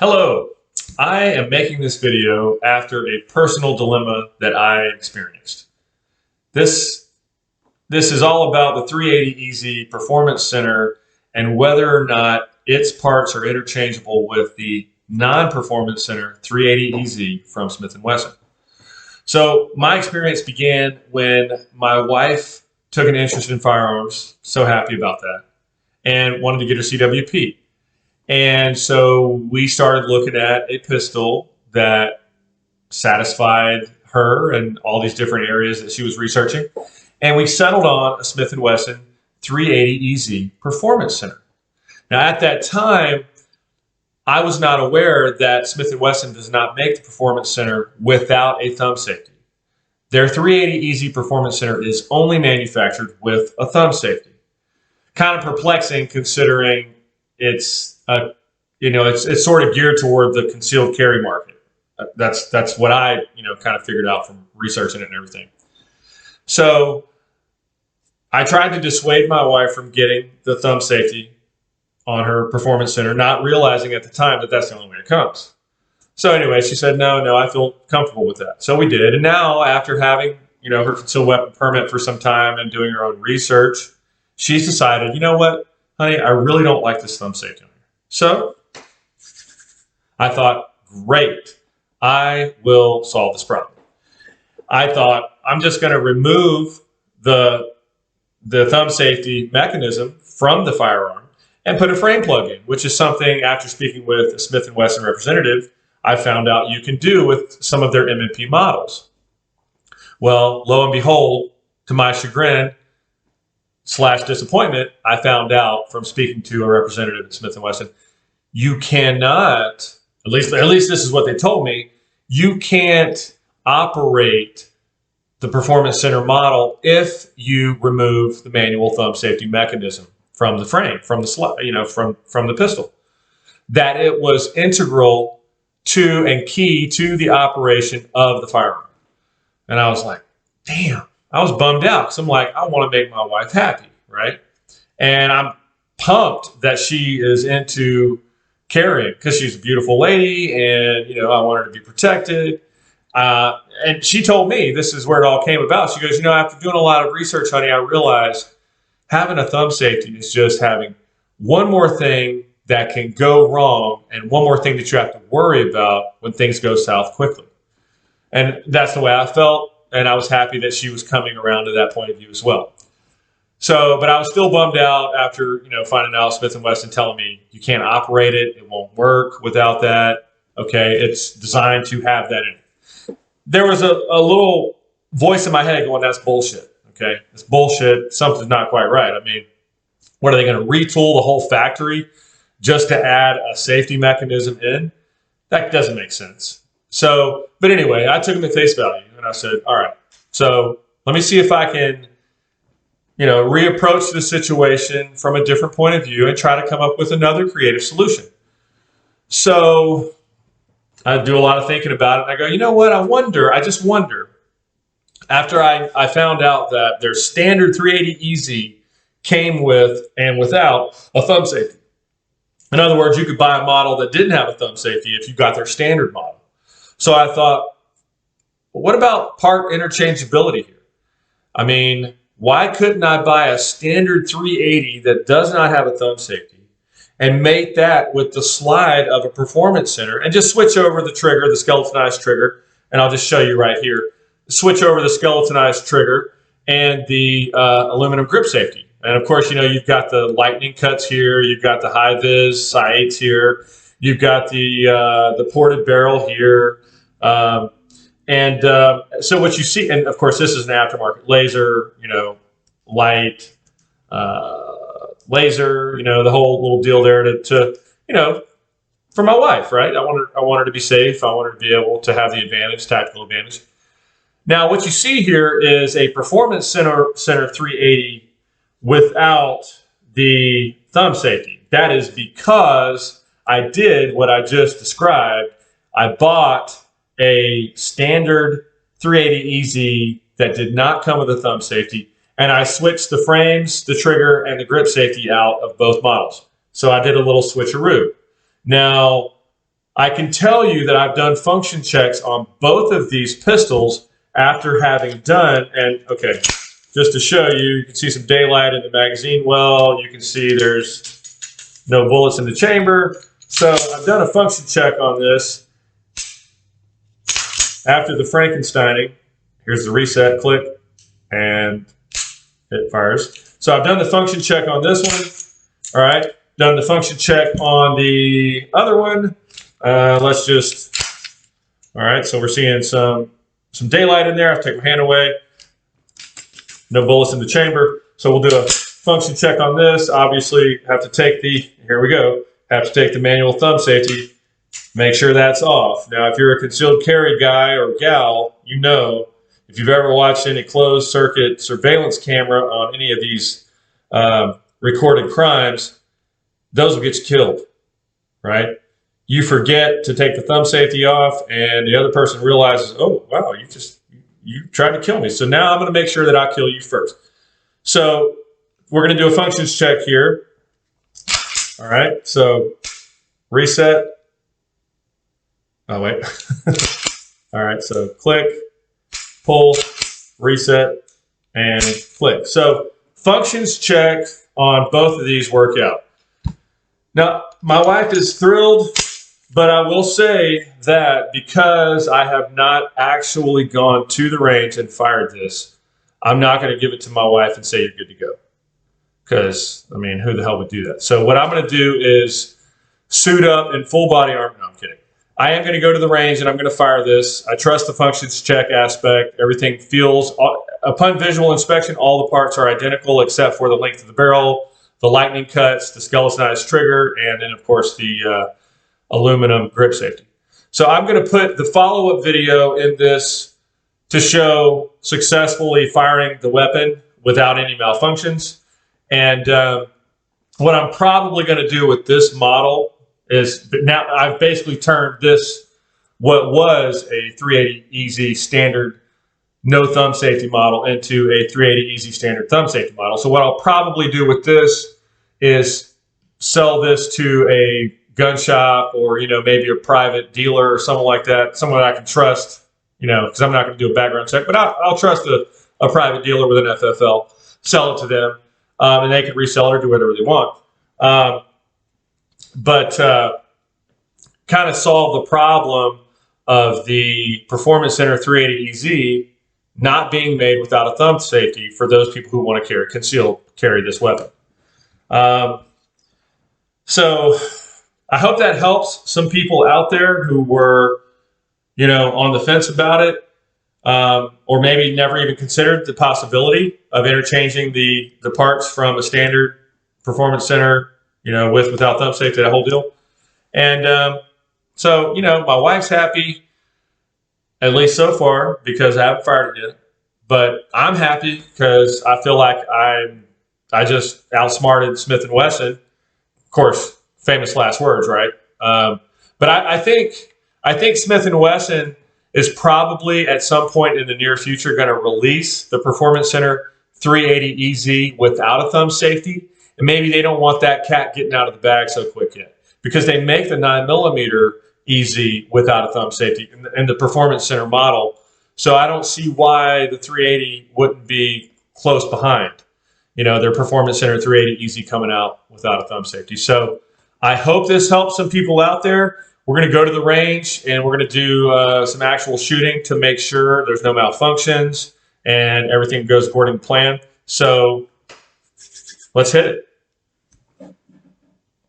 Hello, I am making this video after a personal dilemma that I experienced. This, this is all about the 380EZ Performance Center and whether or not its parts are interchangeable with the non-Performance Center 380EZ from Smith & Wesson. So my experience began when my wife took an interest in firearms, so happy about that, and wanted to get her CWP. And so we started looking at a pistol that satisfied her and all these different areas that she was researching. And we settled on a Smith & Wesson 380EZ Performance Center. Now, at that time, I was not aware that Smith & Wesson does not make the Performance Center without a thumb safety. Their 380EZ Performance Center is only manufactured with a thumb safety. Kind of perplexing considering it's sort of geared toward the concealed carry market. That's what I kind of figured out from researching it and everything. So I tried to dissuade my wife from getting the thumb safety on her Performance Center, not realizing at the time that that's the only way it comes. So anyway, she said, no, I feel comfortable with that. So we did. And now after having, her concealed weapon permit for some time and doing her own research, she's decided, you know what, honey, I really don't like this thumb safety on here. So I thought, great, I will solve this problem. I thought, I'm just going to remove the thumb safety mechanism from the firearm and put a frame plug in, which is something, after speaking with a Smith & Wesson representative, I found out you can do with some of their M&P models. Well, lo and behold, to my chagrin / disappointment, I found out from speaking to a representative at Smith & Wesson, you cannot, at least this is what they told me, you can't operate the Performance Center model if you remove the manual thumb safety mechanism from the frame, from the from the pistol. That it was integral to and key to the operation of the firearm. And I was like, damn, I was bummed out because I'm like, I want to make my wife happy, right? And I'm pumped that she is into carrying because she's a beautiful lady and, I want her to be protected. And she told me, this is where it all came about. She goes, after doing a lot of research, honey, I realized having a thumb safety is just having one more thing that can go wrong and one more thing that you have to worry about when things go south quickly. And that's the way I felt. And I was happy that she was coming around to that point of view as well. So, but I was still bummed out after, finding out Smith & Wesson telling me you can't operate it. It won't work without that. Okay. It's designed to have that in it. There was a little voice in my head going, that's bullshit. Okay. It's bullshit. Something's not quite right. I mean, what are they going to retool the whole factory just to add a safety mechanism in? That doesn't make sense. So, but anyway, I took them at face value and I said, all right, so let me see if I can, reapproach the situation from a different point of view and try to come up with another creative solution. So I do a lot of thinking about it. And I go, you know what? I just wonder, after I found out that their standard 380EZ came with and without a thumb safety. In other words, you could buy a model that didn't have a thumb safety if you got their standard model. So I thought, well, what about part interchangeability here? I mean, why couldn't I buy a standard 380 that does not have a thumb safety and make that with the slide of a Performance Center and just switch over the trigger, the skeletonized trigger, and I'll just show you right here. Switch over the skeletonized trigger and the aluminum grip safety. And of course, you've got the lightning cuts here, you've got the high-vis sights here, you've got the ported barrel here. So what you see, and of course, this is an aftermarket laser, light, laser, the whole little deal there to for my wife, right? I want her to be safe. I want her to be able to have the advantage, tactical advantage. Now, what you see here is a Performance Center 380 without the thumb safety. That is because I did what I just described. I bought a standard 380EZ that did not come with a thumb safety, and I switched the frames, the trigger, and the grip safety out of both models. So I did a little switcheroo. Now, I can tell you that I've done function checks on both of these pistols after having done, and okay, just to show you, you can see some daylight in the magazine well, you can see there's no bullets in the chamber. So I've done a function check on this after the Frankensteining. Here's the reset, click, and it fires. So I've done the function check on this one. All right, done the function check on the other one. Let's just, all right, so we're seeing some daylight in there. I'll take my hand away. No bullets in the chamber. So we'll do a function check on this. Obviously, have to take the, here we go, have to take the manual thumb safety, make sure that's off. Now, if you're a concealed carry guy or gal, you know, if you've ever watched any closed circuit surveillance camera on any of these recorded crimes, those will get you killed, right? You forget to take the thumb safety off and the other person realizes, oh, wow, you tried to kill me. So now I'm going to make sure that I kill you first. So we're going to do a functions check here. All right, so reset. Oh, wait. All right, so click, pull, reset, and click. So functions check on both of these work out. Now, my wife is thrilled, but I will say that because I have not actually gone to the range and fired this, I'm not going to give it to my wife and say you're good to go. Because, I mean, who the hell would do that? So what I'm going to do is suit up in full body armor. No, I'm kidding. I am going to go to the range and I'm going to fire this. I trust the functions check aspect. Everything feels, upon visual inspection, all the parts are identical except for the length of the barrel, the lightning cuts, the skeletonized trigger, and then, of course, the aluminum grip safety. So I'm going to put the follow-up video in this to show successfully firing the weapon without any malfunctions. And what I'm probably going to do with this model is, now I've basically turned this, what was a 380 EZ standard no thumb safety model, into a 380 EZ standard thumb safety model. So what I'll probably do with this is sell this to a gun shop or, you know, maybe a private dealer or someone like that, someone I can trust, you know, because I'm not going to do a background check, but I'll trust a private dealer with an FFL, sell it to them, and they can resell it or do whatever they want. But kind of solve the problem of the Performance Center 380 EZ not being made without a thumb safety for those people who want to carry this weapon. So I hope that helps some people out there who were, you know, on the fence about it, or maybe never even considered the possibility of interchanging the parts from a standard Performance Center, you know, without thumb safety, that whole deal. And so, you know, my wife's happy, at least so far, because I haven't fired it yet. But I'm happy because I feel like I just outsmarted Smith & Wesson. Of course, famous last words, right? But I think Smith & Wesson is probably at some point in the near future going to release the Performance Center 380 EZ without a thumb safety. And maybe they don't want that cat getting out of the bag so quick yet, because they make the 9mm EZ without a thumb safety in the Performance Center model. So I don't see why the 380 wouldn't be close behind, you know, their Performance Center 380 EZ coming out without a thumb safety. So I hope this helps some people out there. We're going to go to the range and we're going to do some actual shooting to make sure there's no malfunctions and everything goes according to plan. So let's hit it.